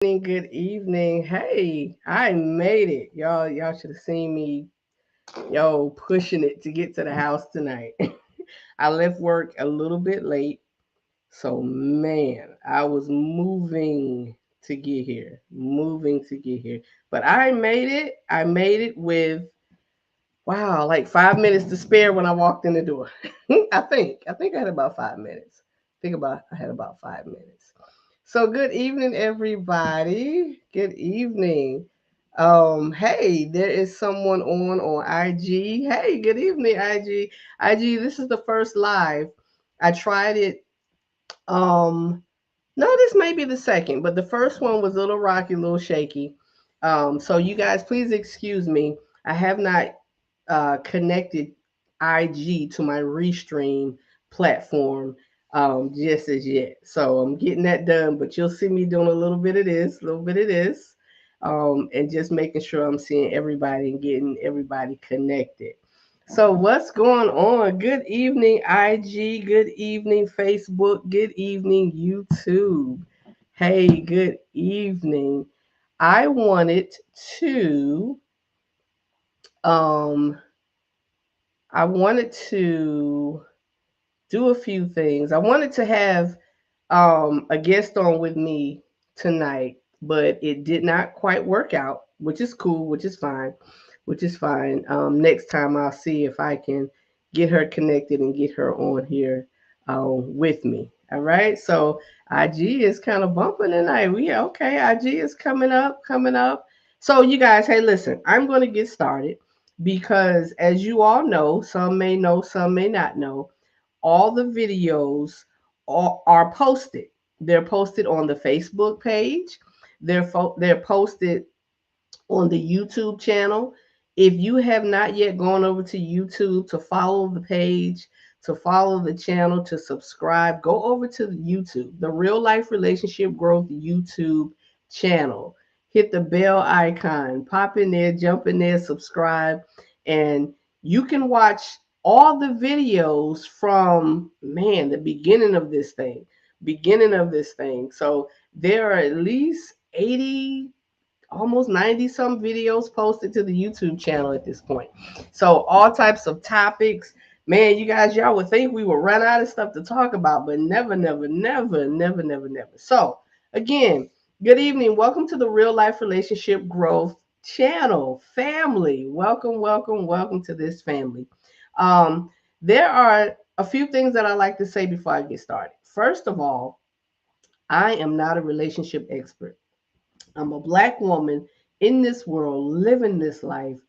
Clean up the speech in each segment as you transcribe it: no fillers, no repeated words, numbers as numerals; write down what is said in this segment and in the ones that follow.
Good evening. Hey, I made it. Y'all should have seen me, pushing it to get to the house tonight. I left work a little bit late. So man, I was moving to get here. Moving to get here. But I made it. I made it with wow, like 5 minutes to spare when I walked in the door. I think I had about 5 minutes. I had about 5 minutes. So good evening, everybody. Good evening. Hey, there is someone on IG. Hey, good evening, IG. IG, this is the first live. I tried it. Um, no, this may be the second, but the first one was a little rocky, a little shaky. So you guys, please excuse me. I have not connected IG to my Restream platform just as yet. So I'm getting that done, but you'll see me doing a little bit of this, a little bit of this, and just making sure I'm seeing everybody and getting everybody connected. So what's going on? Good evening, IG. Good evening, Facebook. Good evening, YouTube. Hey, good evening. I wanted to um I wanted to do a few things. I wanted to have a guest on with me tonight, but it did not quite work out, which is cool, which is fine, which is fine. Next time I'll see if I can get her connected and get her on here with me. All right. So IG is kind of bumping tonight. We okay. IG is coming up, coming up. So you guys, hey, listen, I'm going to get started because as you all know, some may not know, all the videos are posted. They're posted on the Facebook page. They're posted on the YouTube channel. If you have not yet gone over to YouTube to follow the page, to follow the channel, to subscribe, go over to the YouTube, the Real Life Relationship Growth YouTube channel. Hit the bell icon, pop in there, jump in there, subscribe, and you can watch all the videos from man the beginning of this thing. So there are at least 80, almost 90 some videos posted to the YouTube channel at this point. So all types of topics. Man, you guys, y'all would think we would run out of stuff to talk about, but never, never, never, never, never, never. So again, good evening. Welcome to the Real Life Relationship Growth channel family. Welcome, welcome, welcome to this family. Um, there are a few things that I like to say before I get started. First of all, I am not a relationship expert. I'm a black woman in this world, living this life,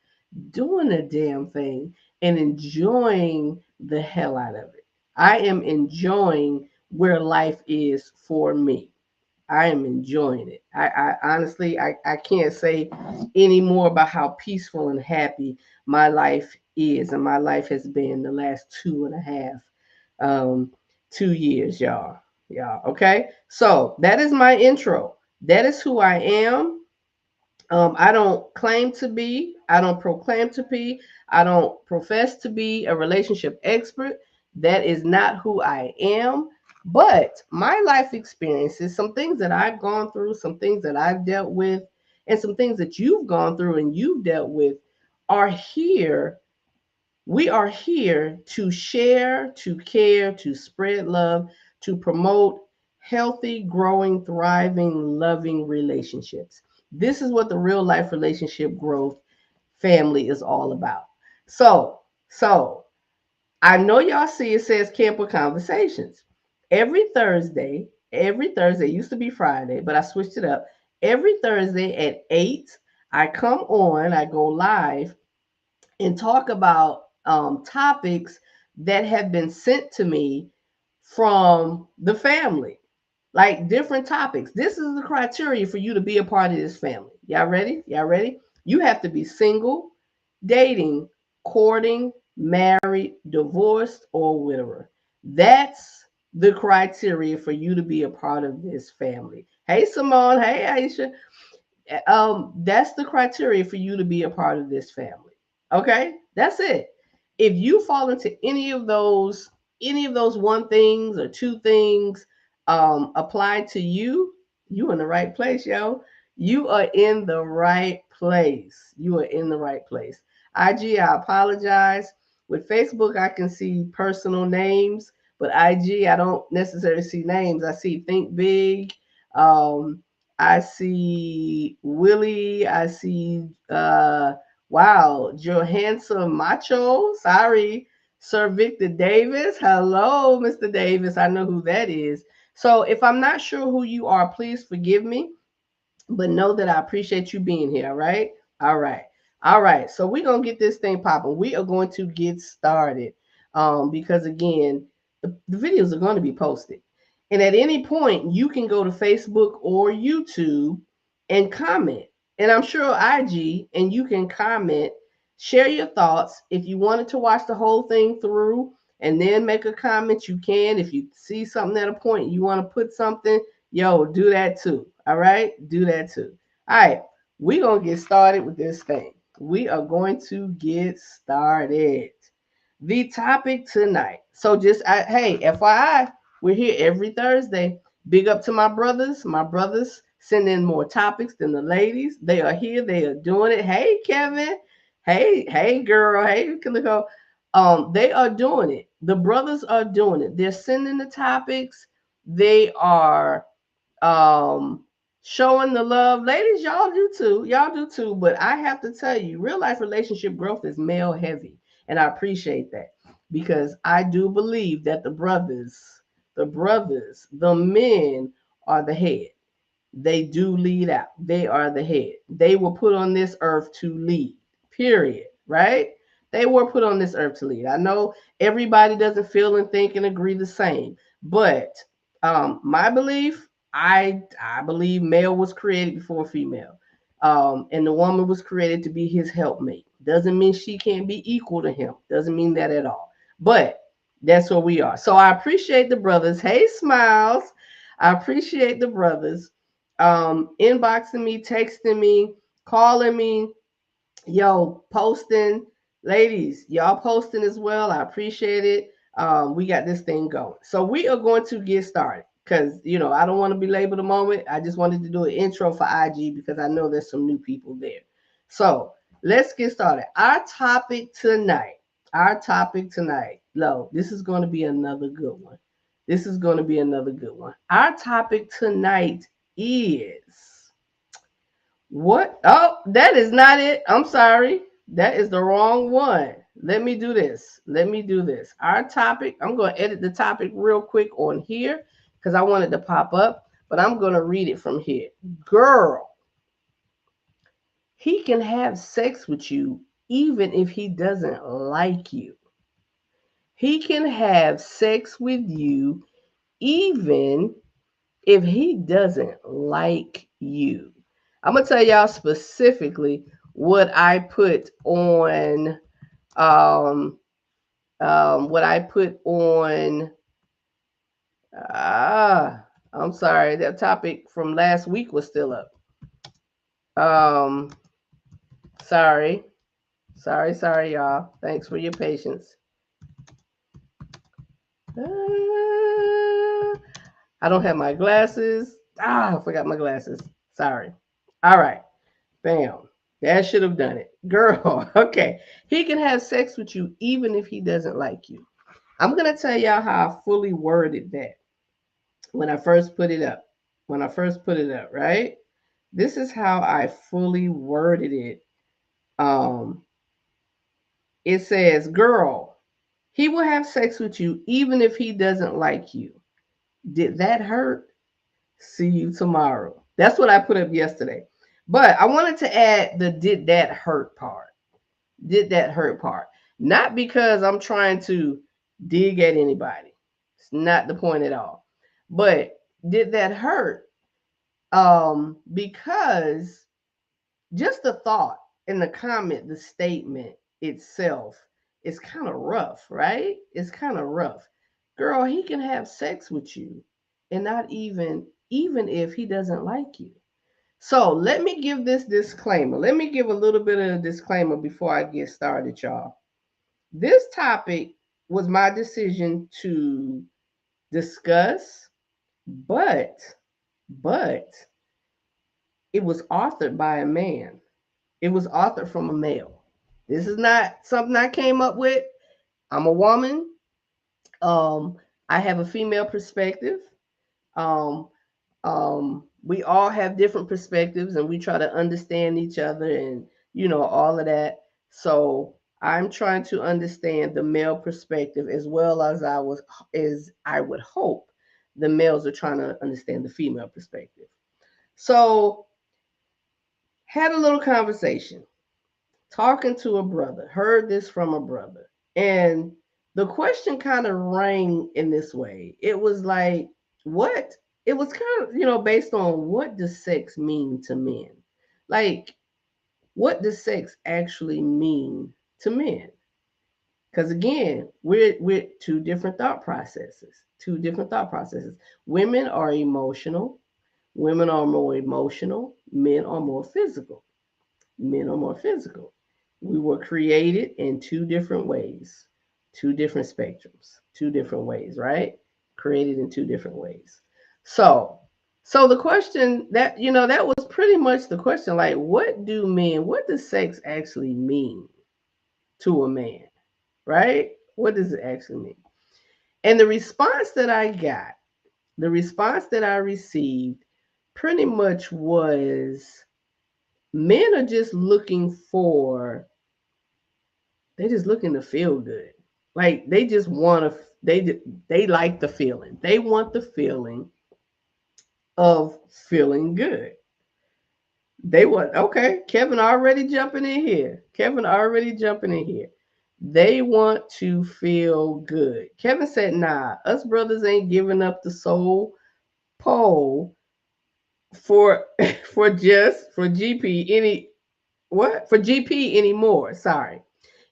doing a damn thing, and enjoying the hell out of it. I am enjoying where life is for me. I am enjoying it. I honestly, I can't say any more about how peaceful and happy my life is, and my life has been the last two and a half, um, 2 years, y'all. Y'all, okay? So that is my intro. That is who I am. I don't claim to be, I don't proclaim to be, I don't profess to be a relationship expert. That is not who I am. But my life experiences, some things that I've gone through, some things that I've dealt with, and some things that you've gone through and you've dealt with are here. We are here to share, to care, to spread love, to promote healthy, growing, thriving, loving relationships. This is what the real life relationship growth family is all about. So I know y'all see it says Camper Conversations. Every Thursday, it used to be Friday, but I switched it up. Every Thursday at 8, I come on, I go live and talk about topics that have been sent to me from the family, like different topics. This is the criteria for you to be a part of this family. Y'all ready? Y'all ready? You have to be single, dating, courting, married, divorced, or widower. That's the criteria for you to be a part of this family. Hey, Simone. Hey, Aisha. That's the criteria for you to be a part of this family. Okay, that's it. If you fall into any of those one things or two things apply to you, You in the right place, yo. You are in the right place. You are in the right place. IG, I apologize. With Facebook, I can see personal names, but IG, I don't necessarily see names. I see Think Big. Um, I see Willie. I see wow, Johansson Macho. Sorry, Sir Victor Davis. Hello, Mr. Davis. I know who that is. So if I'm not sure who you are, please forgive me, but know that I appreciate you being here. All right. All right. All right. So we're going to get this thing popping. We are going to get started because, again, the videos are going to be posted. And at any point, you can go to Facebook or YouTube and comment. And I'm sure IG, and you can comment, share your thoughts. If you wanted to watch the whole thing through and then make a comment, you can. If you see something at a point, you want to put something, yo, do that too. All right? Do that too. All right. We're going to get started with this thing. We are going to get started. The topic tonight. So hey, FYI, we're here every Thursday. Big up to my brothers. My brothers send in more topics than the ladies. They are here. They are doing it. Hey, Kevin. Hey, girl. Hey, Kaliko. They are doing it. The brothers are doing it. They're sending the topics. They are um showing the love. Ladies, y'all do too. Y'all do too. But I have to tell you, real life relationship growth is male heavy. And I appreciate that because I do believe that the men are the head. They do lead out. They are the head. They were put on this earth to lead, period. Right? They were put on this earth to lead. I know everybody doesn't feel and think and agree the same, but my belief, I believe male was created before female, and the woman was created to be his helpmate. Doesn't mean she can't be equal to him. Doesn't mean that at all. But that's where we are. So I appreciate the brothers. Hey, Smiles. I appreciate the brothers inboxing me, texting me, calling me, yo, posting. Ladies, y'all posting as well. I appreciate it. We got this thing going. So we are going to get started because, I don't want to belabor the moment. I just wanted to do an intro for IG because I know there's some new people there. So let's get started. Our topic tonight, Lo, this is going to be another good one. This is going to be another good one. Our topic tonight is what? Oh, that is not it. I'm sorry. That is the wrong one. Let me do this. Our topic, I'm going to edit the topic real quick on here because I wanted to pop up, but I'm going to read it from here. Girl, he can have sex with you even if he doesn't like you. He can have sex with you even if he doesn't like you. I'm gonna tell y'all specifically what I put on um what I put on I'm sorry, that topic from last week was still up. Um sorry. Sorry, y'all. Thanks for your patience. I don't have my glasses. I forgot my glasses. Sorry. All right. Bam. That should have done it. Girl, okay. He can have sex with you even if he doesn't like you. I'm going to tell y'all how I fully worded that when I first put it up. Right? This is how I fully worded it. Um, it says, girl, he will have sex with you even if he doesn't like you. Did that hurt? See you tomorrow. That's what I put up yesterday. But I wanted to add the did that hurt part. Not because I'm trying to dig at anybody. It's not the point at all. But did that hurt? Because just the thought and the comment, the statement itself is kind of rough, right? It's kind of rough. Girl, he can have sex with you and not even if he doesn't like you. So let me give this disclaimer. Let me give a little bit of a disclaimer before I get started, y'all. This topic was my decision to discuss, but but it was authored by a man. It was authored from a male. This is not something I came up with. I'm a woman. Um, I have a female perspective. Um, we all have different perspectives, and we try to understand each other, and all of that. So I'm trying to understand the male perspective as well as I would hope the males are trying to understand the female perspective. So had a little conversation, talking to a brother, heard this from a brother, and the question kind of rang in this way. It was like, what? It was kind of, based on what does sex mean to men? Like, what does sex actually mean to men? Because again, we're two different thought processes. Two different thought processes. Women are emotional. Women are more emotional. Men are more physical. Men are more physical. We were created in two different ways, two different spectrums, two different ways, right? Created in two different ways. So, so the question that was pretty much the question, like, what does sex actually mean to a man, right? What does it actually mean? And the response that I got, the response that I received pretty much was men are just looking for they just looking to feel good. Like they just want to. They like the feeling. They want the feeling of feeling good. They want okay. Kevin already jumping in here. Kevin already jumping in here. They want to feel good. Kevin said, "Nah, us brothers ain't giving up the soul pole for for GP for GP anymore. Sorry.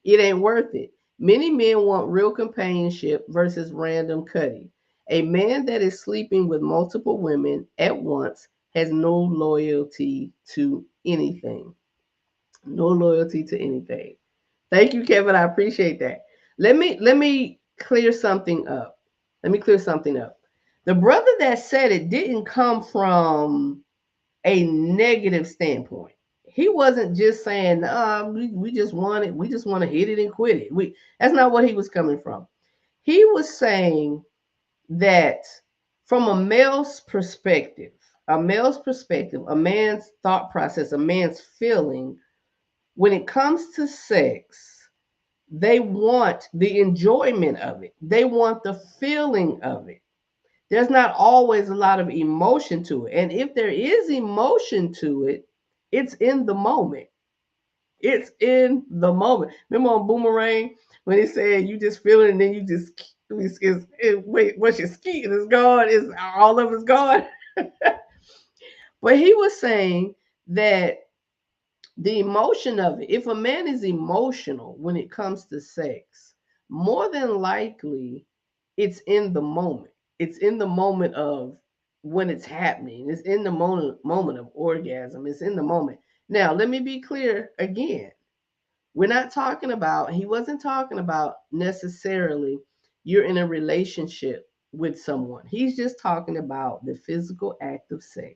It ain't worth it. Many men want real companionship versus random cutting. A man that is sleeping with multiple women at once has no loyalty to anything. No loyalty to anything. Thank you, Kevin. I appreciate that. Let me clear something up. Let me clear something up. The brother that said it didn't come from a negative standpoint. He wasn't just saying, we just want it, we just want to hit it and quit it. That's not what he was coming from. He was saying that from a male's perspective, a man's thought process, a man's feeling, when it comes to sex, they want the enjoyment of it. They want the feeling of it. There's not always a lot of emotion to it. And if there is emotion to it, it's in the moment. It's in the moment. Remember on Boomerang when he said you just feel it and then you just wait, once your ski is gone, is all of it's gone. But he was saying that the emotion of it, if a man is emotional when it comes to sex, more than likely it's in the moment. It's in the moment of when it's happening. It's in the moment of orgasm. It's in the moment. Now, let me be clear again. We're not talking about, he wasn't talking about necessarily you're in a relationship with someone. He's just talking about the physical act of sex,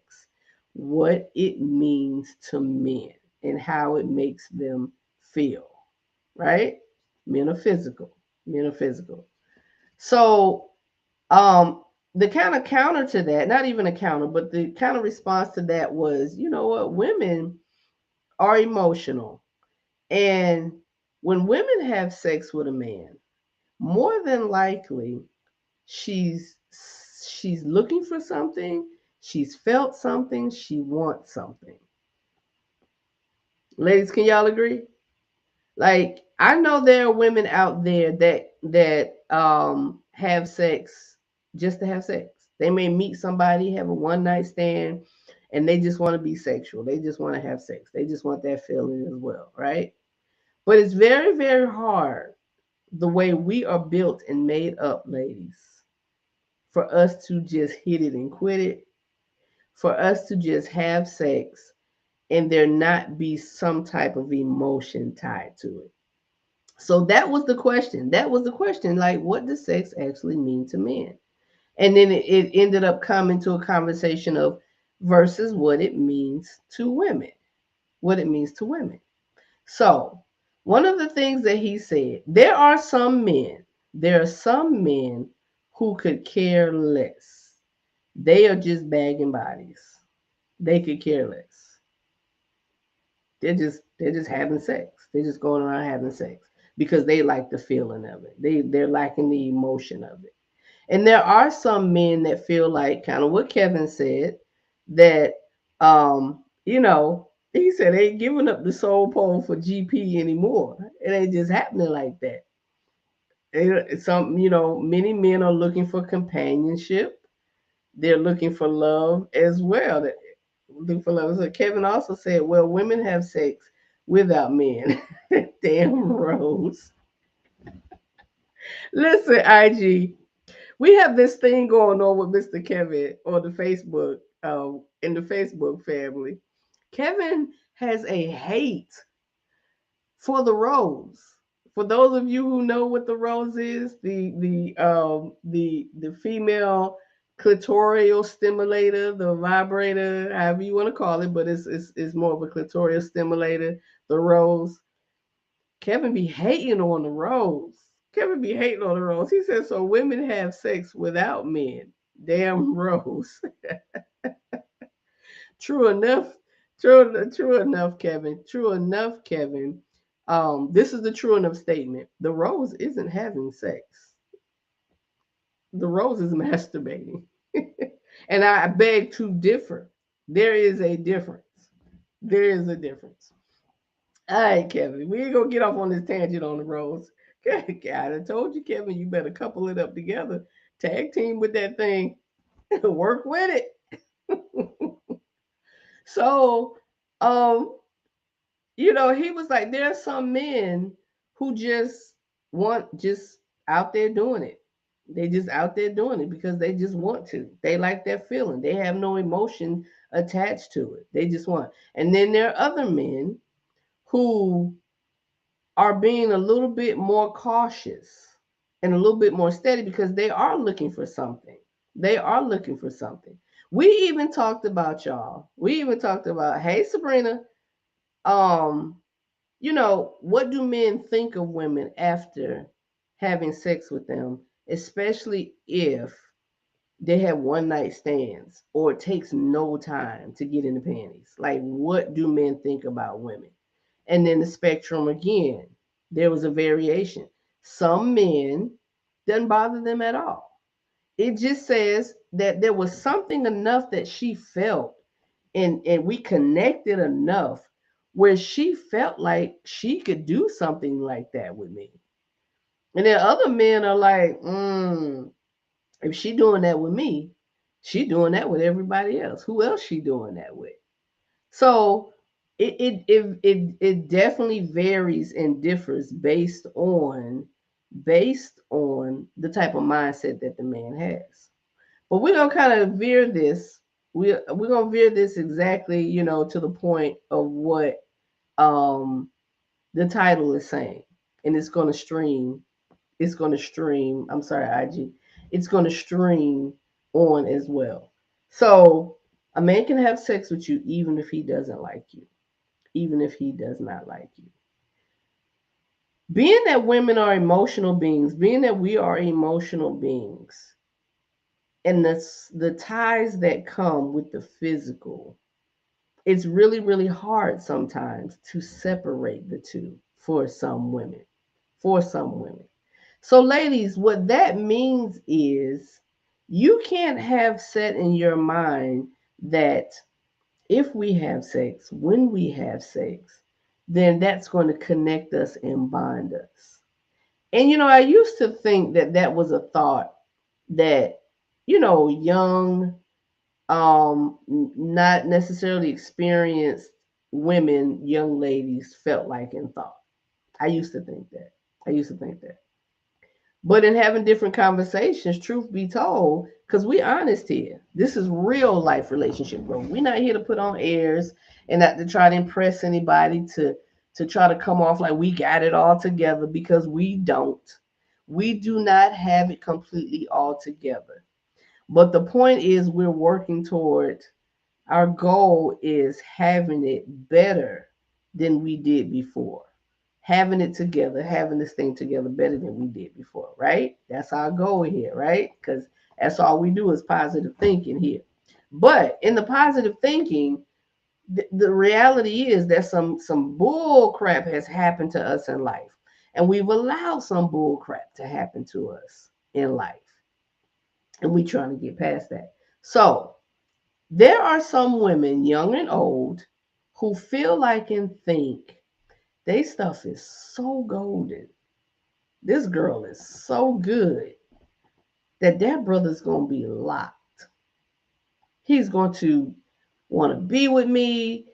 what it means to men and how it makes them feel, right? Men are physical. Men are physical. So, the kind of counter to that, not even a counter, but the kind of response to that was, you know what, women are emotional. And when women have sex with a man, more than likely she's she's looking for something, she's felt something, she wants something. Ladies, can y'all agree? Like I know there are women out there that have sex just to have sex. They may meet somebody, have a one night stand, and they just want to be sexual. They just want to have sex. They just want that feeling as well, right? But it's very, very hard the way we are built and made up, ladies, for us to just hit it and quit it, for us to just have sex and there not be some type of emotion tied to it. So that was the question. That was the question. Like, what does sex actually mean to men? And then it ended up coming to a conversation of versus what it means to women. What it means to women. So, one of the things that he said, there are some men who could care less. They are just bagging bodies. They could care less. They're just having sex. They're just going around having sex because they like the feeling of it. They're lacking the emotion of it. And there are some men that feel like kind of what Kevin said, that he said they ain't giving up the soul pole for GP anymore. It ain't just happening like that. Many men are looking for companionship. They're looking for love as well. Looking for love. So Kevin also said, well, women have sex without men. Damn Rose. Listen, IG, we have this thing going on with Mr. Kevin on the Facebook, in the Facebook family. Kevin has a hate for the rose. For those of you who know what the rose is, the female clitoral stimulator, the vibrator, however you want to call it, but it's more of a clitoral stimulator, the rose. Kevin be hating on the rose. Kevin be hating on the rose. He says so women have sex without men. Damn rose. True enough. True enough, Kevin. True enough, Kevin. This is the true enough statement. The rose isn't having sex. The rose is masturbating. And I beg to differ. There is a difference. There is a difference. All right, Kevin. We ain't gonna get off on this tangent on the rose. God, I told you, Kevin, you better couple it up together. Tag team with that thing. Work with it. So, um, he was like, there are some men who just out there doing it. They just out there doing it because they just want to. They like that feeling. They have no emotion attached to it. They just want. And then there are other men who are being a little bit more cautious and a little bit more steady because they are looking for something. They are looking for something. We even talked about y'all. We even talked about, hey Sabrina, um, what do men think of women after having sex with them, especially if they have one night stands or it takes no time to get in the panties? Like, what do men think about women? And then the spectrum again, there was a variation. Some men doesn't bother them at all. It just says that there was something enough that she felt, and we connected enough where she felt like she could do something like that with me. And then other men are like, if she doing that with me, she doing that with everybody else. Who else she doing that with? So it definitely varies and differs based on the type of mindset that the man has. But we're gonna kind of veer this. We're gonna veer this exactly, to the point of what um the title is saying, and it's gonna stream. It's gonna stream. I'm sorry, IG. It's gonna stream on as well. So a man can have sex with you even if he doesn't like you, even if he does not like you. Being that women are emotional beings, being that we are emotional beings, and the ties that come with the physical, it's really, really hard sometimes to separate the two for some women. For some women. So, ladies, what that means is you can't have set in your mind that if we have sex, when we have sex, then that's going to connect us and bind us. And, I used to think that that was a thought that, young, not necessarily experienced women, young ladies felt like and thought. I used to think that. I used to think that. But in having different conversations, truth be told, because we honest here, this is real life relationship growth. We're not here to put on airs and not to try to impress anybody to try to come off like we got it all together, because we don't. We do not have it completely all together. But the point is we're working toward Our goal is having it better than we did before. Having it together, having this thing together better than we did before, right? That's our goal here, right? Because that's all we do is positive thinking here. But in the positive thinking, the reality is that some bull crap has happened to us in life, and we've allowed some bull crap to happen to us in life, and we trying to get past that. So there are some women, young and old, who feel like and think they stuff is so golden. This girl is so good that that brother's gonna be locked. He's going to want to be with me.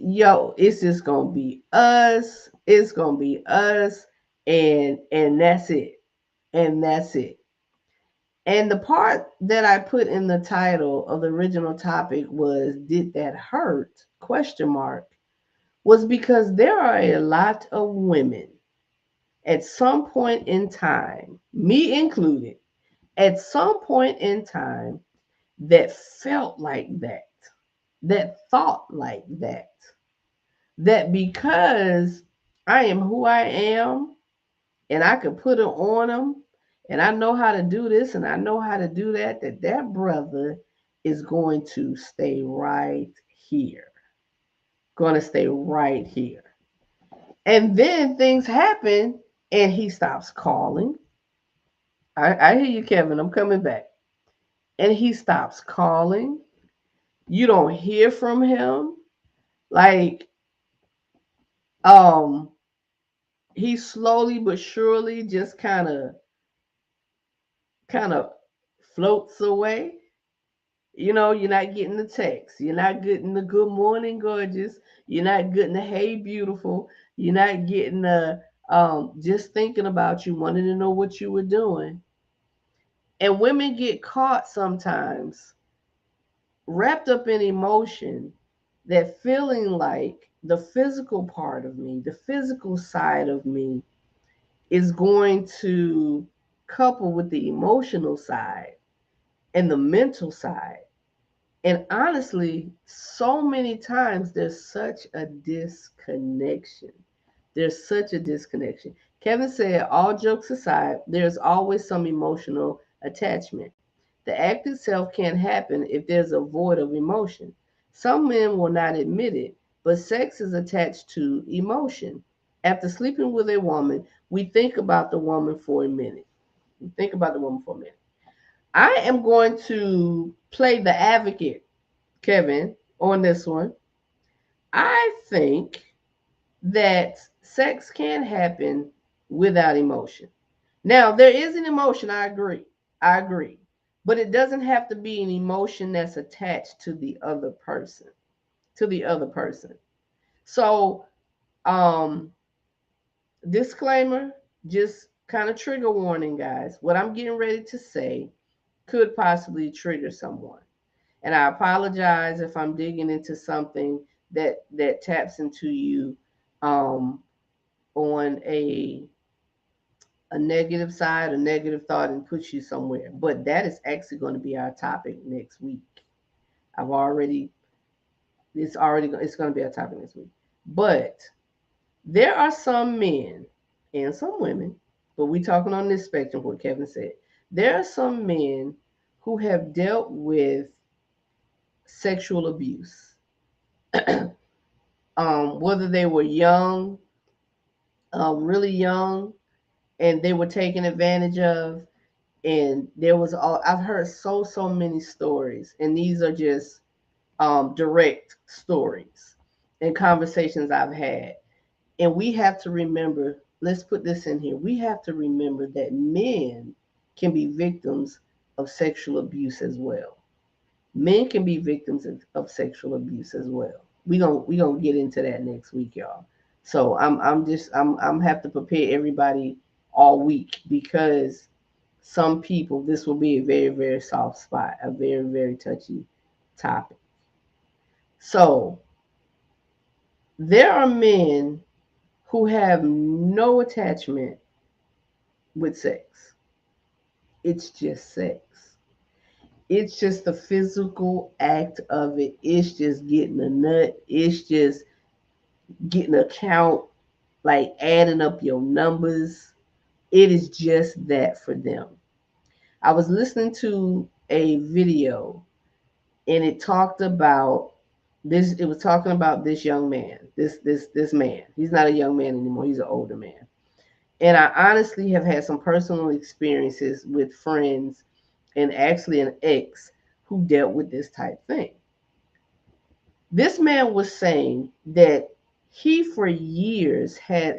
Yo, it's just gonna be us. It's gonna be us, and that's it. And that's it. And the part that I put in the title of the original topic was "Did that hurt?" question mark, was because there are a lot of women at some point in time, me included, at some point in time that felt like that thought like that because I am who I am and I could put it on them and I know how to do this and I know how to do that, that brother is going to stay right here. Going to stay right here. And then things happen and he stops calling. I hear you, Kevin. I'm coming back. And he stops calling. You don't hear from him. Like, um, he slowly but surely just kind of floats away. You know, you're not getting the text. You're not getting the good morning, gorgeous. You're not getting the hey, beautiful. You're not getting the just thinking about you, wanting to know what you were doing. And women get caught sometimes wrapped up in emotion that feeling like the physical part of me, the physical side of me is going to couple with the emotional side and the mental side. And honestly, so many times there's such a disconnection. There's such a disconnection. Kevin said, all jokes aside, there's always some emotional attachment. The act itself can't happen if there's a void of emotion. Some men will not admit it, but sex is attached to emotion. After sleeping with a woman, we think about the woman for a minute. We think about the woman for a minute. I am going to play the advocate, Kevin, on this one. I think that sex can happen without emotion. Now, there is an emotion, I agree. I agree. But it doesn't have to be an emotion that's attached to the other person, to the other person. So, um, disclaimer, just kind of trigger warning, guys. What I'm getting ready to say could possibly trigger someone. And I apologize if I'm digging into something that taps into you um, on a negative side, a negative thought, and puts you somewhere. But that is actually going to be our topic next week. I've already it's going to be our topic next week. But there are some men and some women, but we talking on this spectrum. What Kevin said, there are some men who have dealt with sexual abuse, whether they were young, really young, and they were taken advantage of, and there was all I've heard so many stories, and these are just direct stories and conversations I've had. And we have to remember, let's put this in here. We have to remember that men can be victims of sexual abuse as well. Men can be victims of sexual abuse as well. We gonna get into that next week, y'all. So I'm have to prepare everybody all week because some people this will be a very soft spot, a very touchy topic. So there are men who have no attachment with sex. It's just sex. It's just the physical act of it. It's just getting a nut. It's just getting a count, like adding up your numbers. It is just that for them. I was listening to a video and it talked about this. It was talking about this young man, this man. He's not a young man anymore. He's an older man. And I honestly have had some personal experiences with friends and actually an ex who dealt with this type thing. This man was saying that he for years had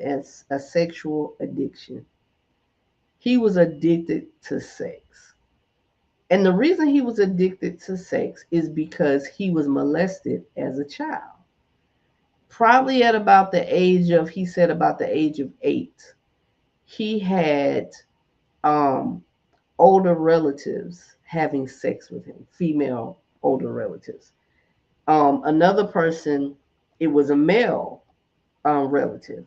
a sexual addiction. He was addicted to sex. And the reason he was addicted to sex is because he was molested as a child. Probably at about the age of, he said, about the age of 8. He had um, older relatives having sex with him, female older relatives. Another person, it was a male relative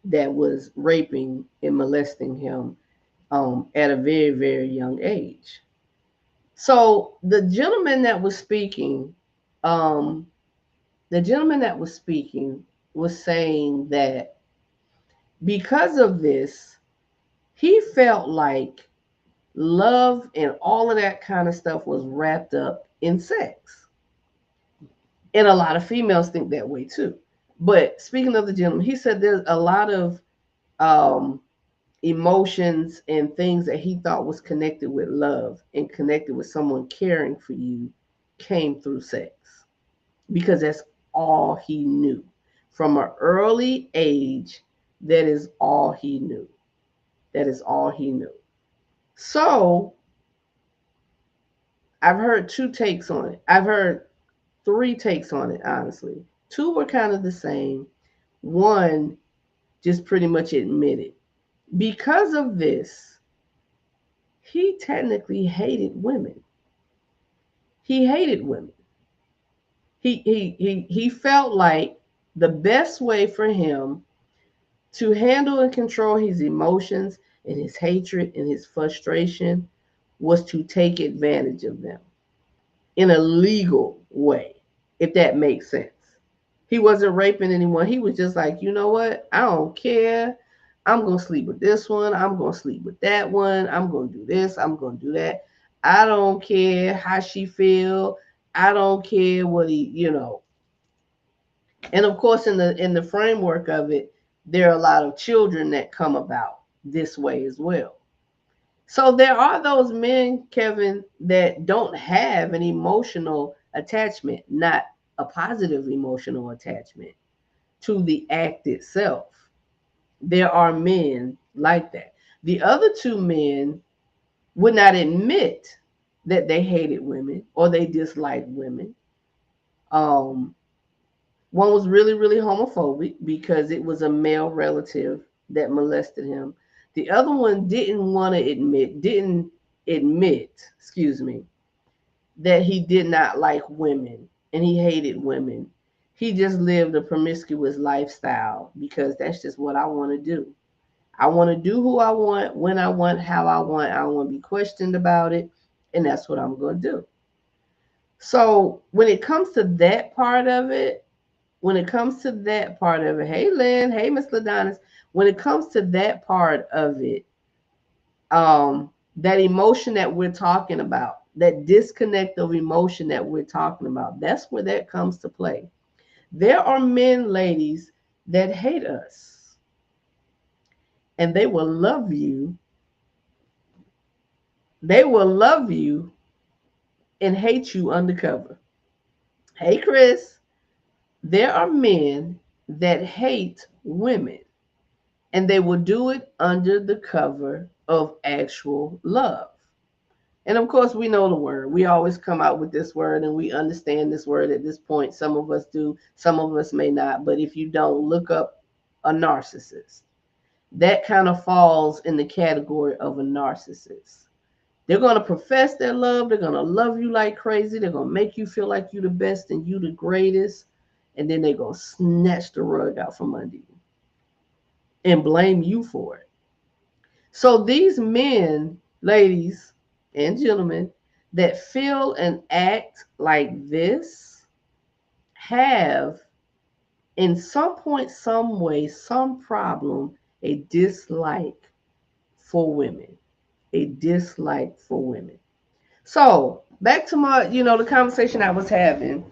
that was raping and molesting him at a very, very young age. So um, the gentleman that was speaking was saying that because of this, he felt like love and all of that kind of stuff was wrapped up in sex. And a lot of females think that way too. But speaking of the gentleman, he said there's a lot of um, emotions and things that he thought was connected with love and connected with someone caring for you came through sex because that's all he knew. From an early age, that is all he knew. That is all he knew. So I've heard two takes on it. I've heard three takes on it, honestly. Two were kind of the same. One just pretty much admitted. Because of this, he technically hated women. He hated women. He felt like the best way for him to handle and control his emotions and his hatred and his frustration was to take advantage of them in a legal way, if that makes sense. He wasn't raping anyone. He was just like, you know what? I don't care. I'm going to sleep with this one. I'm going to sleep with that one. I'm going to do this. I'm going to do that. I don't care how she feel. I don't care what he. And of course, in the framework of it, there are a lot of children that come about this way as well. So there are those men, Kevin, that don't have an emotional attachment, not a positive emotional attachment to the act itself. There are men like that. The other two men would not admit that they hated women or they disliked women. Um, One was really, really homophobic because it was a male relative that molested him. The other one didn't admit, excuse me, that he did not like women and he hated women. He just lived a promiscuous lifestyle because that's just what I want to do. I want to do who I want, when I want, how I want. I don't want to be questioned about it. And that's what I'm going to do. So when it comes to that part of it, hey Lynn, hey Miss Ladonis, when it comes to that part of it, that emotion that we're talking about, that disconnect of emotion that we're talking about, that's where that comes to play. There are men, ladies, that hate us, and they will love you. They will love you and hate you undercover. Hey, Chris, there are men that hate women and they will do it under the cover of actual love. And of course, we know the word. We always come out with this word and we understand this word at this point. Some of us do, some of us may not. But if you don't, look up a narcissist. That kind of falls in the category of a narcissist. They're going to profess their love. They're going to love you like crazy. They're going to make you feel like you the best and you the greatest. And then they're going to snatch the rug out from under you and blame you for it. So these men, ladies and gentlemen, that feel and act like this have, in some point, some way, some problem, a dislike for women. A dislike for women. So back to my, the conversation I was having.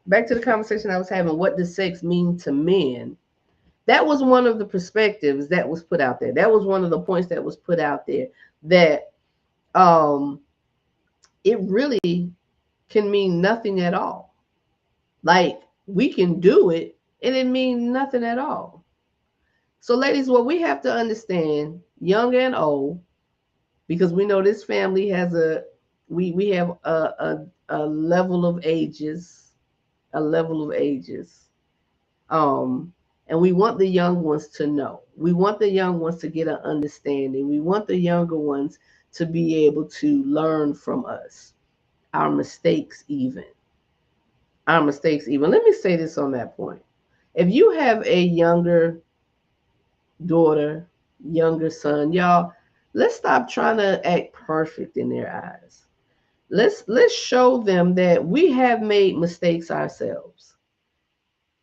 Back to the conversation I was having. What does sex mean to men? That was one of the perspectives that was put out there. That was one of the points that was put out there. That um, it really can mean nothing at all. Like we can do it, and it means nothing at all. So, ladies, what we have to understand, young and old, because we know this family has we have a level of ages, a level of ages. Um, and we want the young ones to know. We want the young ones to get an understanding. We want the younger ones to be able to learn from us, our mistakes, even. Our mistakes, even. Let me say this on that point. If you have a younger daughter, younger son, y'all, let's stop trying to act perfect in their eyes. Let's show them that we have made mistakes ourselves.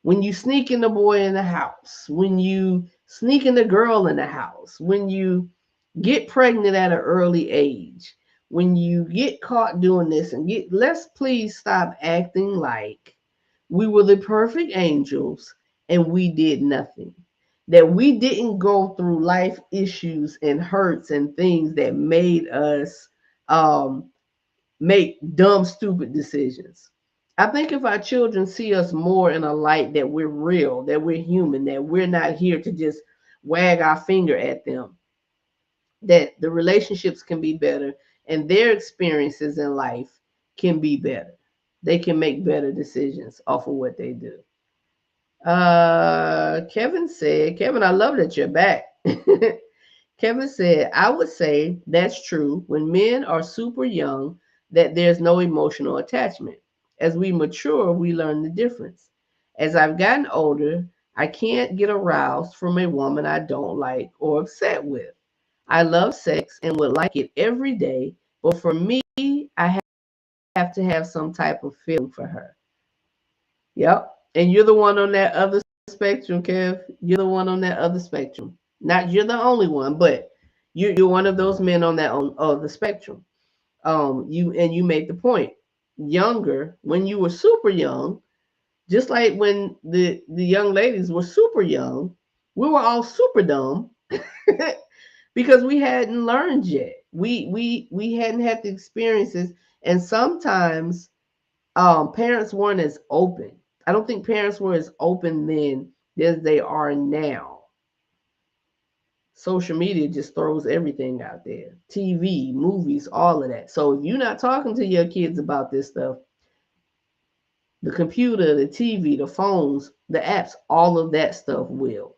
When you sneak in the boy in the house, when you sneak in the girl in the house, when you get pregnant at an early age, when you get caught doing this and get, let's please stop acting like we were the perfect angels and we did nothing. That we didn't go through life issues and hurts and things that made us um, make dumb, stupid decisions. I think if our children see us more in a light that we're real, that we're human, that we're not here to just wag our finger at them, that the relationships can be better and their experiences in life can be better. They can make better decisions off of what they do. Kevin said, Kevin, I love that you're back. Kevin said, I would say that's true when men are super young, that there's no emotional attachment. As we mature, we learn the difference. As I've gotten older, I can't get aroused from a woman I don't like or upset with. I love sex and would like it every day, but for me, I have to have some type of feeling for her. Yep. And you're the one on that other spectrum, Kev. You're the one on that other spectrum. Not you're the only one, but you're one of those men on that on the spectrum. You made the point. Younger, when you were super young, just like when the young ladies were super young, we were all super dumb because we hadn't learned yet. We hadn't had the experiences, and sometimes parents weren't as open. I don't think parents were as open then as they are now. Social media just throws everything out there. TV, movies, all of that. So if you're not talking to your kids about this stuff, the computer, the TV, the phones, the apps, all of that stuff will.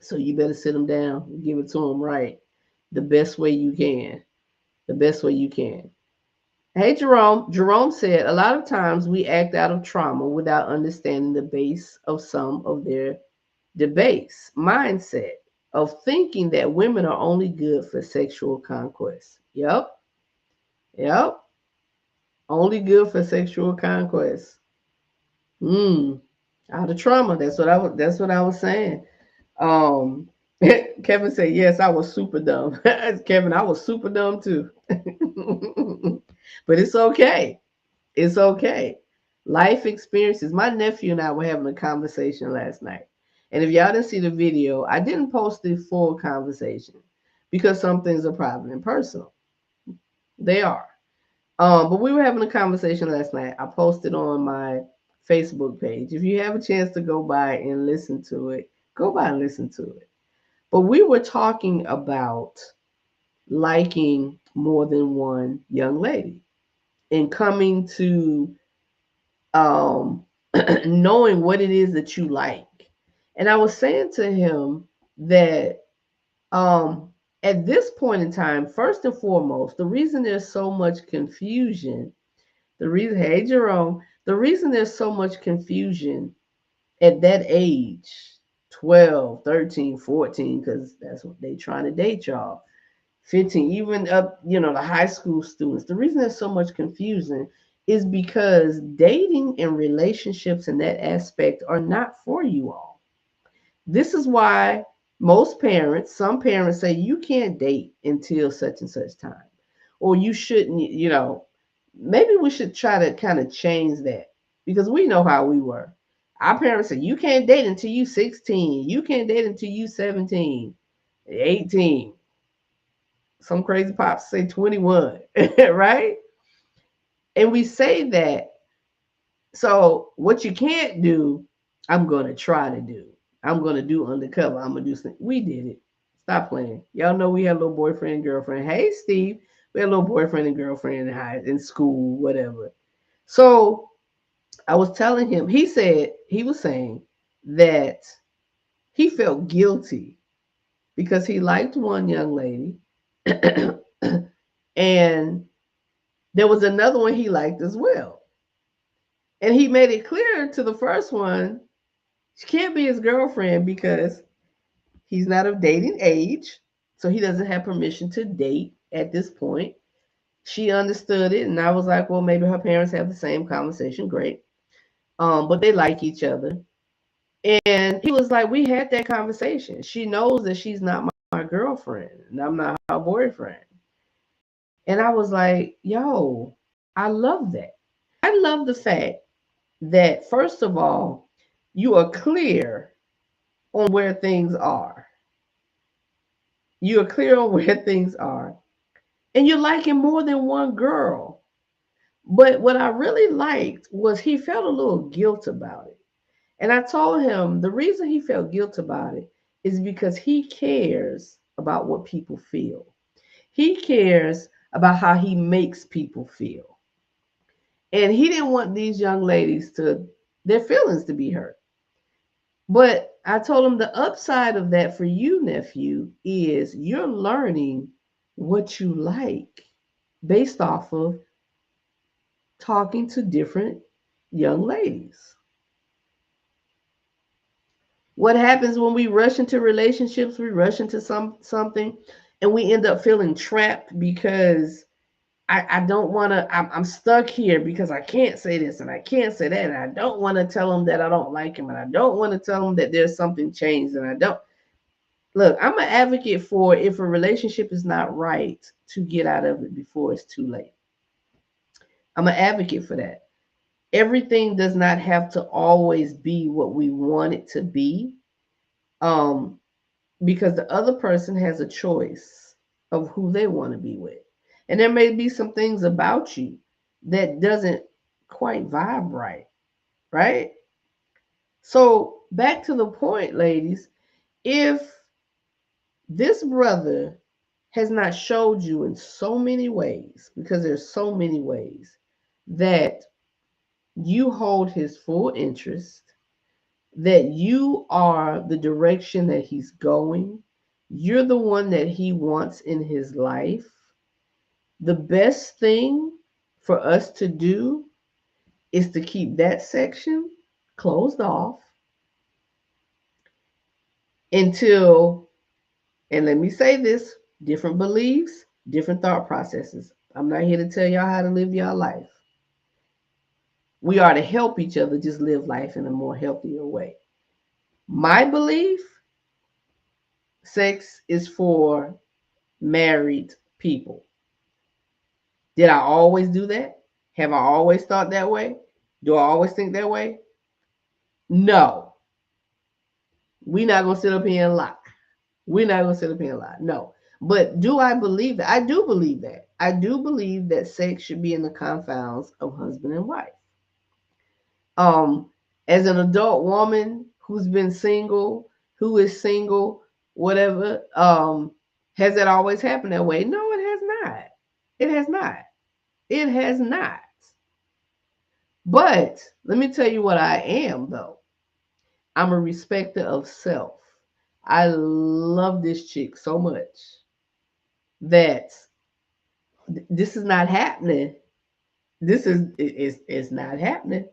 So you better sit them down and give it to them right the best way you can. The best way you can. Hey, Jerome. Jerome said, a lot of times we act out of trauma without understanding the base of some of their debase mindset of thinking that women are only good for sexual conquest. Yep. Yep. Only good for sexual conquest. Hmm. Out of trauma. That's what I was saying. Um Kevin said, yes, I was super dumb. Kevin, I was super dumb too. But it's okay. It's okay. Life experiences. My nephew and I were having a conversation last night. And if y'all didn't see the video, I didn't post the full conversation because some things are private and personal. They are. But we were having a conversation last night. I posted on my Facebook page. If you have a chance to go by and listen to it, go by and listen to it. But we were talking about liking more than one young lady and coming to um, knowing what it is that you like. And I was saying to him that um, at this point in time, first and foremost, the reason there's so much confusion, the reason, hey, Jerome, the reason there's so much confusion at that age, 12, 13, 14, because that's what they trying to date y'all. 15, even up, the high school students. The reason there's so much confusion is because dating and relationships in that aspect are not for you all. This is why some parents say you can't date until such and such time, or you shouldn't, maybe we should try to kind of change that because we know how we were. Our parents said you can't date until you 16, you can't date until you 17, 18. Some crazy pops say 21, right? And we say that. So what you can't do, I'm gonna try to do. I'm gonna do undercover. I'm gonna do something. We did it. Stop playing. Y'all know we had a little boyfriend and girlfriend. Hey Steve, we had a little boyfriend and girlfriend in school, whatever. So I was telling him, he was saying that he felt guilty because he liked one young lady and there was another one he liked as well. And he made it clear to the first one, she can't be his girlfriend because he's not of dating age. So he doesn't have permission to date at this point. She understood it. And I was like, well, maybe her parents have the same conversation. Great. But they like each other. And he was like, we had that conversation. She knows that she's not my girlfriend and I'm not her boyfriend. And I was like, yo, I love that. I love the fact that, first of all, you are clear on where things are. You are clear on where things are. And you're liking more than one girl. But what I really liked was he felt a little guilt about it. And I told him the reason he felt guilt about it is because he cares about what people feel. He cares about how he makes people feel. And he didn't want these young ladies their feelings to be hurt. But I told him the upside of that for you, nephew, is you're learning what you like based off of talking to different young ladies. What happens when we rush into relationships, we rush into something and we end up feeling trapped because I don't want to, I'm stuck here because I can't say this and I can't say that. And I don't want to tell him that I don't like him. And I don't want to tell him that there's something changed. And I don't. Look, I'm an advocate for if a relationship is not right to get out of it before it's too late. I'm an advocate for that. Everything does not have to always be what we want it to be, um, because the other person has a choice of who they want to be with. And there may be some things about you that doesn't quite vibe right? So back to the point, ladies, if this brother has not showed you in so many ways, because there's so many ways, that you hold his full interest, that you are the direction that he's going, you're the one that he wants in his life, the best thing for us to do is to keep that section closed off until, and let me say this, different beliefs, different thought processes. I'm not here to tell y'all how to live your life. We are to help each other just live life in a more healthier way. My belief, sex is for married people. Did I always do that? Have I always thought that way? Do I always think that way? No. We're not going to sit up here and lie. We're not going to sit up here and lie. No. But do I believe that? I do believe that. I do believe that sex should be in the confines of husband and wife. As an adult woman who's been single, who is single, whatever, has that always happened that way? No, it has not. It has not. It has not. But let me tell you what I am, though. I'm a respecter of self. I love this chick so much that this is not happening. This is not happening.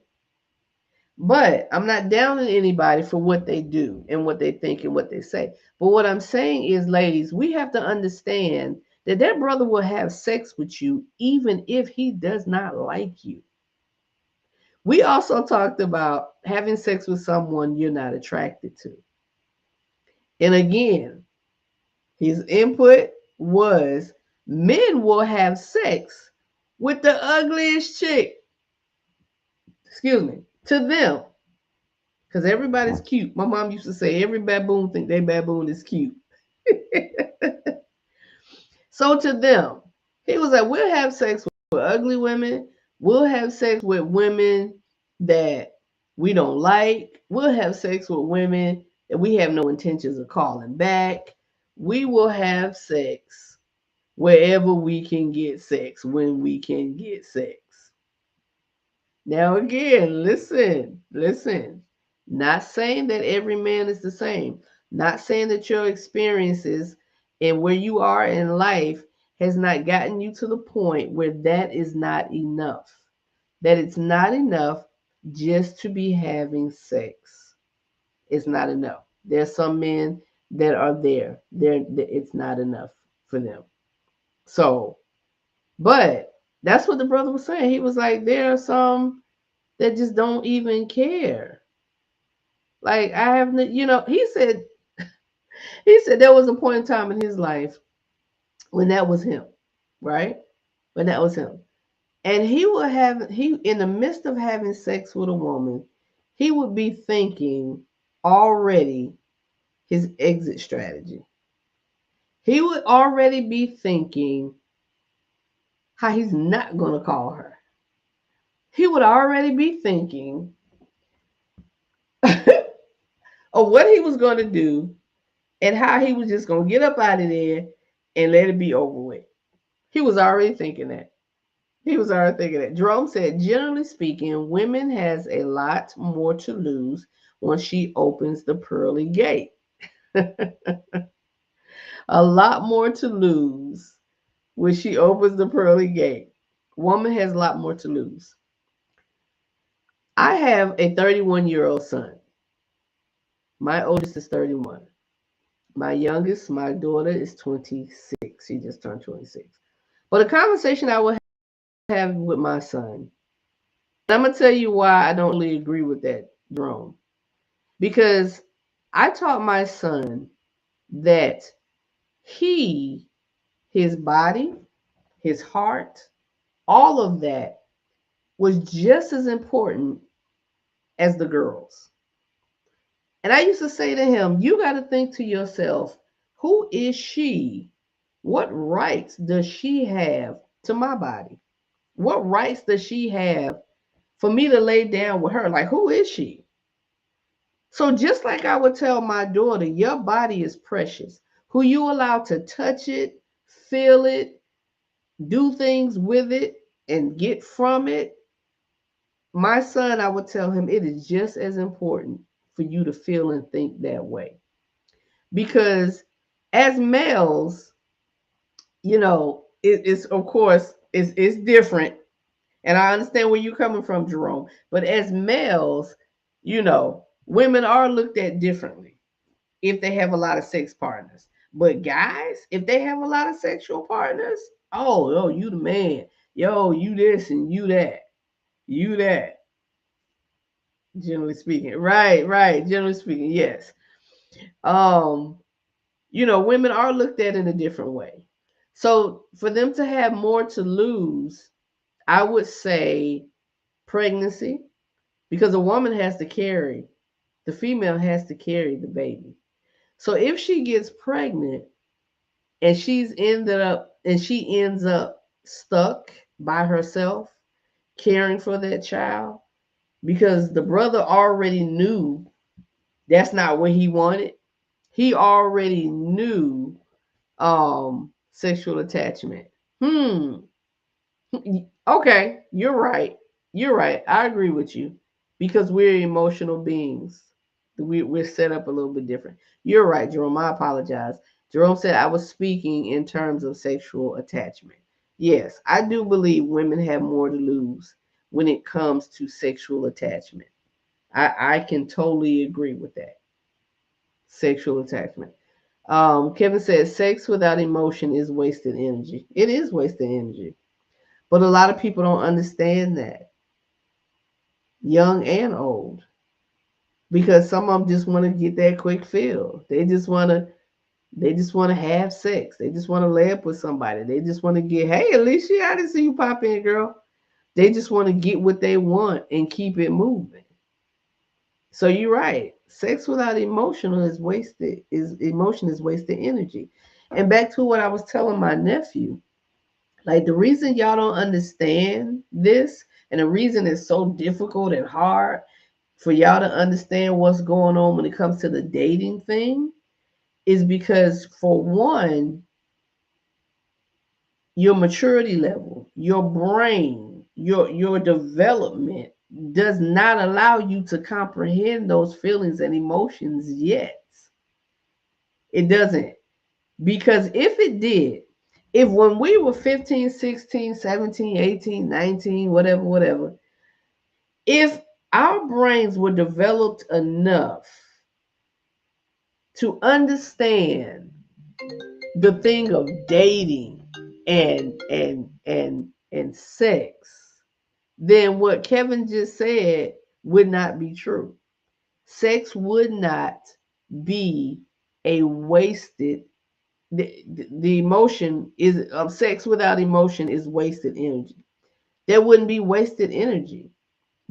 But I'm not downing anybody for what they do and what they think and what they say. But what I'm saying is, ladies, we have to understand that that brother will have sex with you even if he does not like you. We also talked about having sex with someone you're not attracted to. And again, his input was men will have sex with the ugliest chick. Excuse me, to them. Because everybody's cute. My mom used to say every baboon think their baboon is cute. So to them, he was like, we'll have sex with ugly women. We'll have sex with women that we don't like. We'll have sex with women that we have no intentions of calling back. We will have sex wherever we can get sex, when we can get sex. Now, again, listen. Not saying that every man is the same. Not saying that your experiences and where you are in life has not gotten you to the point where that is not enough. That it's not enough just to be having sex. It's not enough. There's some men that are there. It's not enough for them. So, but that's what the brother was saying. He was like, there are some that just don't even care. Like I have, he said there was a point in time in his life when that was him, right? When that was him, and he in the midst of having sex with a woman, he would be thinking already his exit strategy. He would already be thinking how he's not going to call her. He would already be thinking of what he was going to do and how he was just going to get up out of there and let it be over with. He was already thinking that. He was already thinking that. Jerome said, generally speaking, women has a lot more to lose once she opens the pearly gate. A lot more to lose when she opens the pearly gate. Woman has a lot more to lose. I have a 31-year-old son. My oldest is 31. My youngest, my daughter, is 26. She just turned 26. But a conversation I will have with my son, and I'm going to tell you why I don't really agree with that, Jerome. Because I taught my son that his body, his heart, all of that was just as important as the girls. And I used to say to him, you got to think to yourself, who is she? What rights does she have to my body? What rights does she have for me to lay down with her? Like, who is she? So just like I would tell my daughter, your body is precious. Who you allow to touch it, feel it, do things with it, and get from it, my son, I would tell him it is just as important for you to feel and think that way. Because as males, it's of course it's different. And I understand where you're coming from, Jerome. But as males, women are looked at differently if they have a lot of sex partners. But guys, if they have a lot of sexual partners, oh, you the man. Yo, you this and you that. You that. Generally speaking. Right. Generally speaking, yes. Um, women are looked at in a different way. So for them to have more to lose, I would say pregnancy, because a woman has to carry, the female has to carry the baby. So if she gets pregnant and she ends up stuck by herself caring for that child because the brother already knew that's not what he wanted. He already knew sexual attachment. Okay, you're right. You're right. I agree with you because we're emotional beings. We're set up a little bit different. You're right, Jerome. I apologize. Jerome said I was speaking in terms of sexual attachment. Yes, I do believe women have more to lose when it comes to sexual attachment. I can totally agree with that. Sexual attachment. Kevin says sex without emotion is wasted energy. It is wasted energy. But a lot of people don't understand that, young and old, because some of them just want to get that quick feel. They just want to have sex. They just want to lay up with somebody. They just want to get, hey, Alicia, I didn't see you pop in, girl. They just want to get what they want and keep it moving. So you're right. Sex without emotional is wasted. Is emotion is wasted energy. And back to what I was telling my nephew, like the reason y'all don't understand this, and the reason it's so difficult and hard for y'all to understand what's going on when it comes to the dating thing, is because for one, your maturity level, your brain, your development does not allow you to comprehend those feelings and emotions yet. It doesn't. Because if it did, if when we were 15, 16, 17, 18, 19, whatever, whatever, if our brains were developed enough to understand the thing of dating and sex, then what Kevin just said would not be true. Sex would not be a wasted, the emotion is of sex without emotion is wasted energy. There wouldn't be wasted energy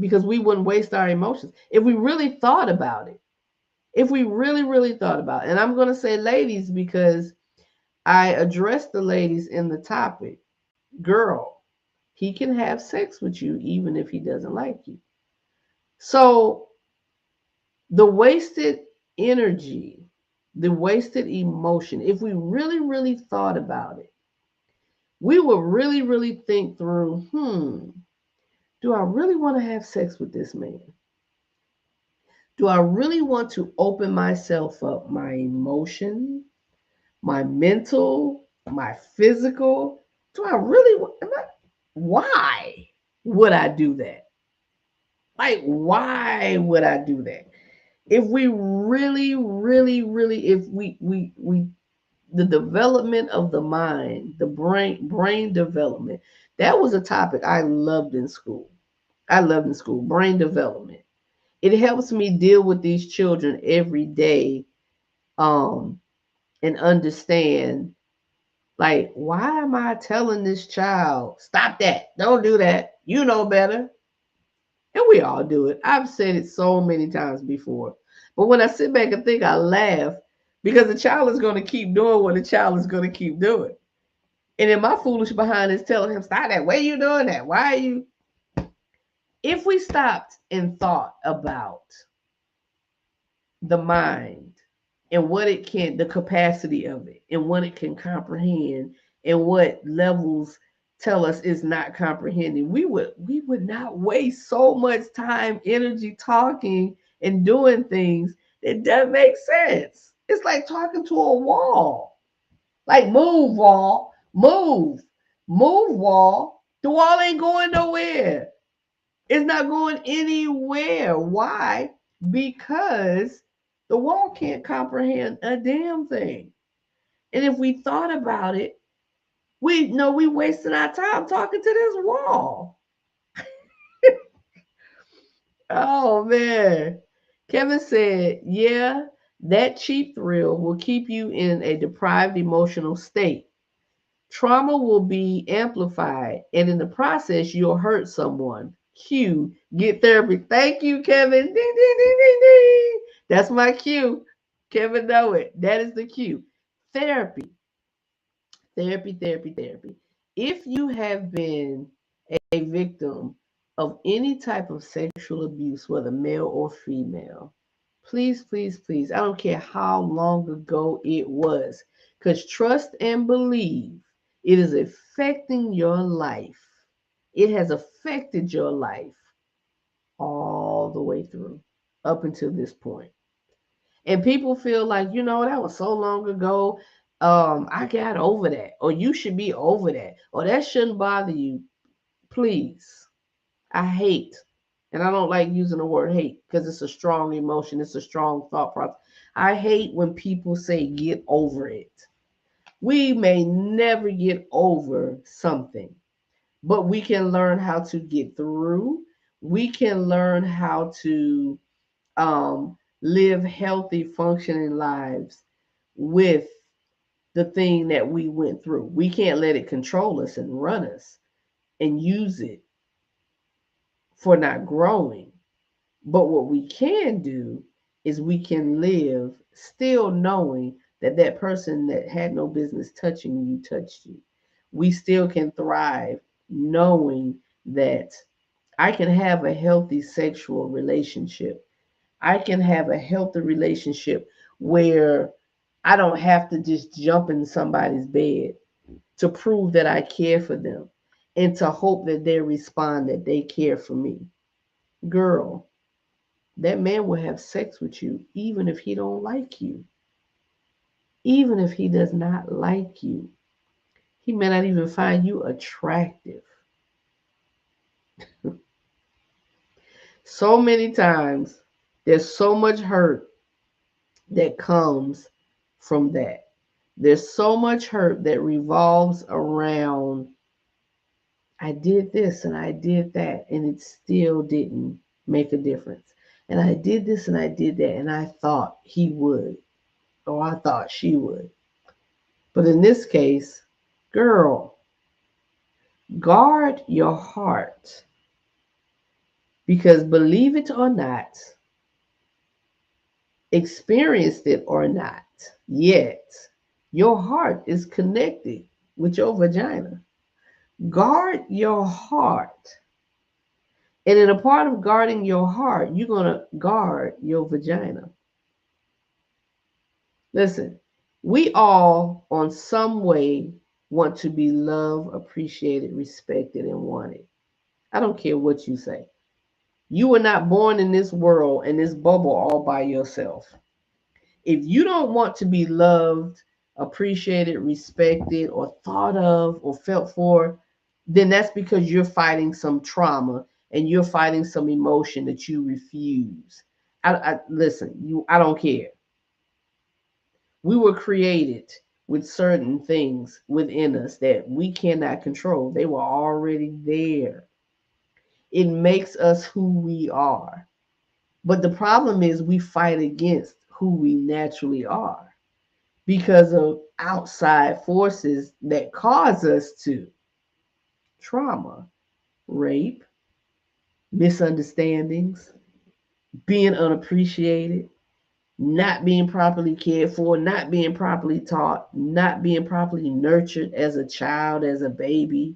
because we wouldn't waste our emotions if we really thought about it. If we really, really thought about it. And I'm going to say ladies because I addressed the ladies in the topic. Girl, he can have sex with you even if he doesn't like you. So the wasted energy, the wasted emotion, if we really, really thought about it, we would really, really think through, do I really want to have sex with this man? Do I really want to open myself up, my emotion, my mental, my physical? Do I really why would I do that? Like, why would I do that? If we really, really, really, if we the development of the mind, the brain development, that was a topic I loved in school. I loved in school, brain development. It helps me deal with these children every day, um, and understand, like, why am I telling this child, stop that, don't do that, you know better. And we all do it. I've said it so many times before. But when I sit back and think, I laugh because the child is going to keep doing what the child is going to keep doing. And then my foolish behind is telling him, stop that. Why are you doing that? Why are you? If we stopped and thought about the mind and what it can, the capacity of it, and what it can comprehend, and what levels tell us is not comprehending, we would not waste so much time, energy talking and doing things that doesn't make sense. It's like talking to a wall. Like, move, wall, move, move, wall. The wall ain't going nowhere. It's not going anywhere. Why? Because the wall can't comprehend a damn thing. And if we thought about it, we know we wasting our time talking to this wall. Oh man. Kevin said, yeah, that cheap thrill will keep you in a deprived emotional state. Trauma will be amplified, and in the process, you'll hurt someone. Q, get therapy. Thank you, Kevin. Ding, ding, ding, ding, ding. That's my cue. Kevin, know it. That is the cue. Therapy, therapy, therapy, therapy. If you have been a victim of any type of sexual abuse, whether male or female, please, please, please, I don't care how long ago it was, because trust and believe it is affecting your life. It has affected your life all the way through up until this point. And people feel like, that was so long ago. I got over that, or you should be over that, or that shouldn't bother you. Please, I hate And I don't like using the word hate because it's a strong emotion, it's a strong thought process. I hate when people say get over it. We may never get over something, but we can learn how to get through. We can learn how to live healthy, functioning lives with the thing that we went through. We can't let it control us and run us and use it for not growing. But what we can do is we can live still knowing that that person that had no business touching you touched you. We still can thrive knowing that I can have a healthy sexual relationship. I can have a healthy relationship where I don't have to just jump in somebody's bed to prove that I care for them and to hope that they respond that they care for me. Girl, that man will have sex with you even if he don't like you. Even if he does not like you. He may not even find you attractive. So many times there's so much hurt that comes from that. There's so much hurt that revolves around I did this and I did that and it still didn't make a difference. And I did this and I did that and I thought he would or I thought she would. But in this case, girl, guard your heart because believe it or not, experienced it or not, yet your heart is connected with your vagina. Guard your heart. And in a part of guarding your heart, you're going to guard your vagina. Listen, we all, on some way, want to be loved, appreciated, respected, and wanted. I don't care what you say. You were not born in this world, in this bubble, all by yourself. If you don't want to be loved, appreciated, respected, or thought of, or felt for, then that's because you're fighting some trauma and you're fighting some emotion that you refuse. Listen, I don't care. We were created with certain things within us that we cannot control. They were already there. It makes us who we are. But the problem is we fight against who we naturally are because of outside forces that cause us to trauma, rape, misunderstandings, being unappreciated, not being properly cared for, not being properly taught, not being properly nurtured as a child, as a baby,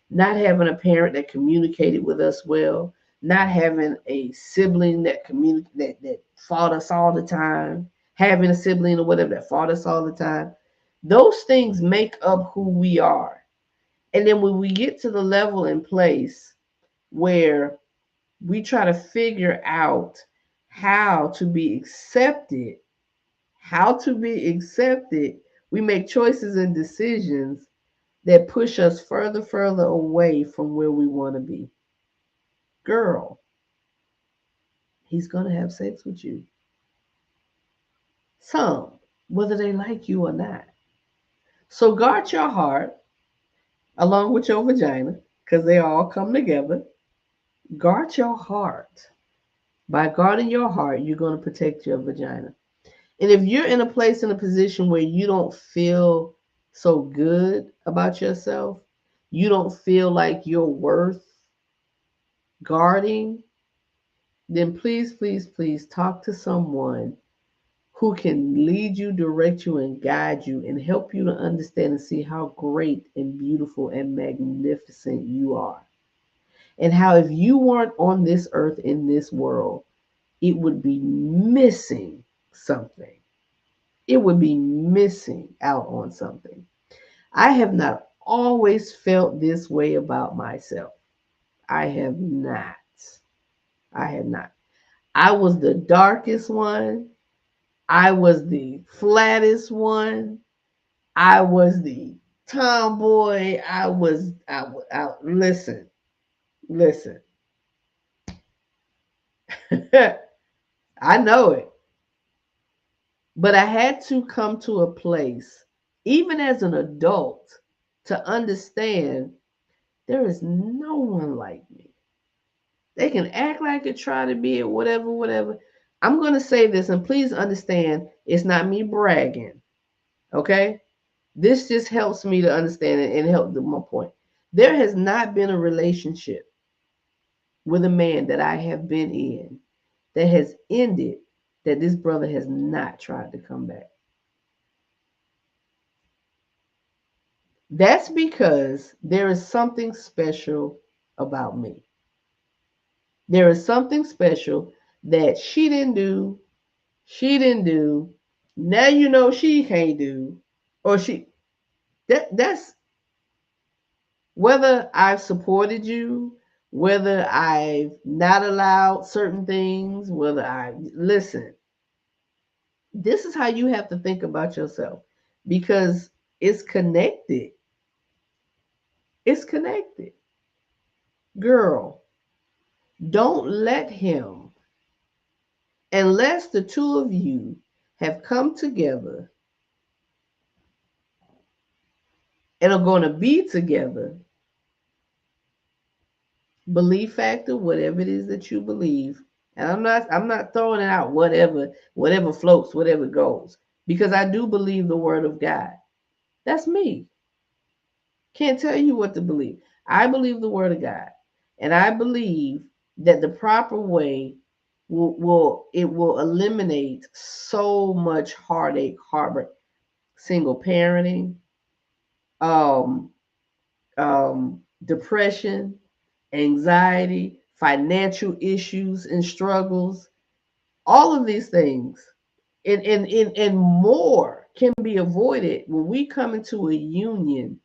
not having a parent that communicated with us well, not having a sibling that fought us all the time, having a sibling or whatever that fought us all the time. Those things make up who we are. And then when we get to the level and place where we try to figure out how to be accepted, we make choices and decisions that push us further away from where we want to be. Girl, he's going to have sex with you. Some, whether they like you or not. So guard your heart along with your vagina because they all come together. Guard your heart. By guarding your heart, you're going to protect your vagina. And if you're in a place, in a position where you don't feel so good about yourself, you don't feel like you're worth guarding, then please talk to someone who can lead you, direct you, and guide you and help you to understand and see how great and beautiful and magnificent you are. And how if you weren't on this earth in this world, it would be missing something. It would be missing out on something. I have not always felt this way about myself. I have not. I have not. I was the darkest one. I was the flattest one. I was the tomboy. Listen, listen. I know it. But I had to come to a place, even as an adult, to understand there is no one like me. They can act like it, try to be it, whatever, whatever. I'm going to say this, and please understand it's not me bragging, okay? This just helps me to understand it and help my point. There has not been a relationship with a man that I have been in that has ended that this brother has not tried to come back. That's because there is something special about me. There is something special that she didn't do. Now you know she can't do, or that's whether I've supported you, whether I've not allowed certain things, whether I listen. This is how you have to think about yourself because it's connected. It's connected. Girl, don't let him, unless the two of you have come together and are going to be together, belief factor, whatever it is that you believe. And I'm not throwing it out, whatever floats, whatever goes. Because I do believe the word of God. That's me. Can't tell you what to believe. I believe the word of God. And I believe that the proper way will eliminate so much heartache, heartbreak, single parenting, um, depression, anxiety, financial issues and struggles, all of these things and more can be avoided when we come into a union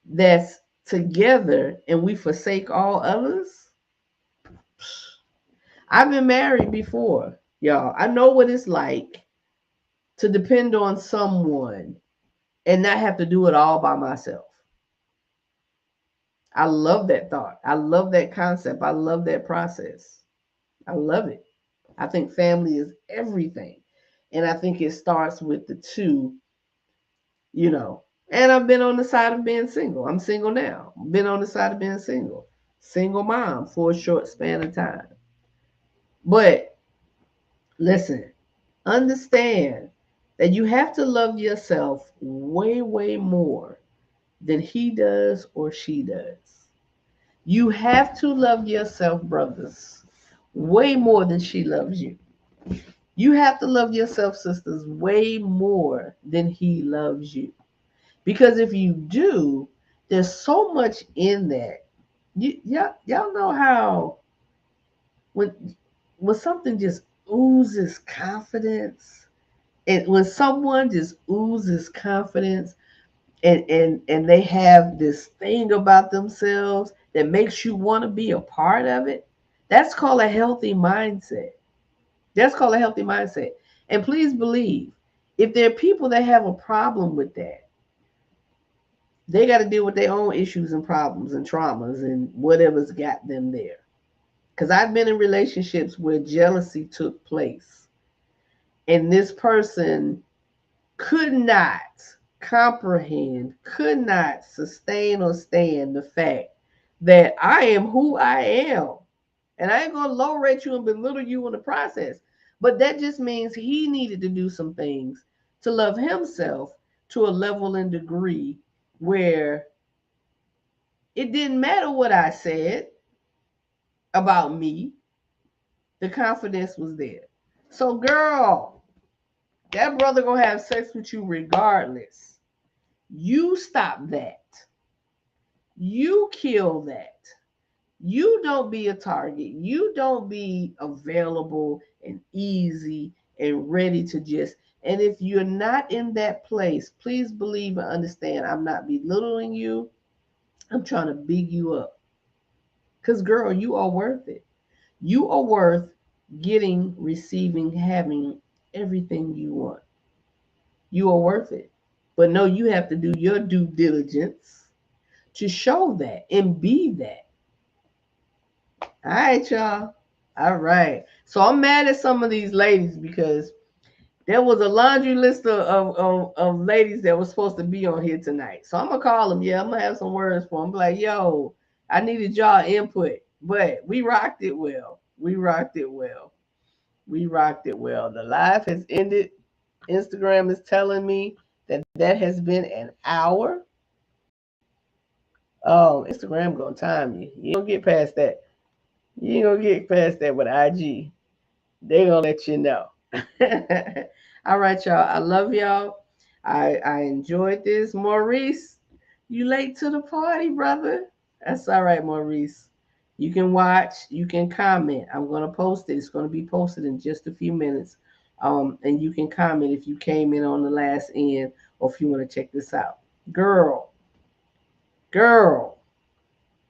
that's together and we forsake all others. I've been married before, y'all. I know what it's like to depend on someone and not have to do it all by myself. I love that thought. I love that concept. I love that process. I love it. I think family is everything. And I think it starts with the two, you know. And I've been on the side of being single. I'm single now. Been on the side of being single. Single mom for a short span of time. But listen, understand that you have to love yourself way, way more than he does or she does. You have to love yourself, brothers, way more than she loves you. You have to love yourself, sisters, way more than he loves you. Because if you do, there's so much in that. Y'all know how when when something just oozes confidence, and when someone just oozes confidence, and they have this thing about themselves that makes you want to be a part of it, that's called a healthy mindset. That's called a healthy mindset. And please believe, if there are people that have a problem with that, they got to deal with their own issues and problems and traumas and whatever's got them there. Because I've been in relationships where jealousy took place, and this person could not comprehend, could not sustain or stand the fact that I am who I am. And I ain't going to low rate you and belittle you in the process. But that just means he needed to do some things to love himself to a level and degree where it didn't matter what I said about me, the confidence was there. So, girl, that brother gonna have sex with you regardless. You stop that. You kill that. You don't be a target. You don't be available and easy and ready to just. And if you're not in that place, please believe and understand I'm not belittling you. I'm trying to big you up. Because, girl, you are worth it. You are worth getting, receiving, having everything you want. You are worth it. But no, you have to do your due diligence to show that and be that. All right, y'all. All right. So I'm mad at some of these ladies because there was a laundry list of ladies that was supposed to be on here tonight. So I'm gonna call them. Yeah, I'm gonna have some words for them. Be like, yo, I needed y'all input, but we rocked it well. We rocked it well. We rocked it well. The live has ended. Instagram is telling me that has been an hour. Instagram gonna time you. You ain't gonna get past that. You ain't gonna get past that with IG. They gonna let you know. All right, y'all. I love y'all. I enjoyed this. Maurice, you late to the party, brother. That's all right, Maurice. You can watch, you can comment. I'm gonna post it. It's gonna be posted in just a few minutes. And you can comment if you came in on the last end or if you want to check this out. Girl, girl,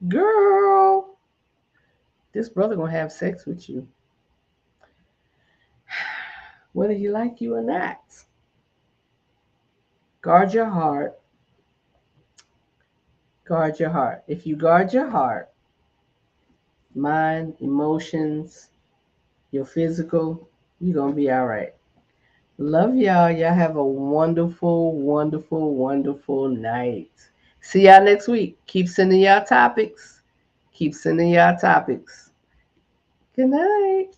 girl. This brother gonna have sex with you, whether he like you or not. Guard your heart. Guard your heart. If you guard your heart, mind, emotions, your physical, you're gonna be all right. Love y'all. Y'all have a wonderful, wonderful, wonderful night. See y'all next week. Keep sending y'all topics. Keep sending y'all topics. Good night.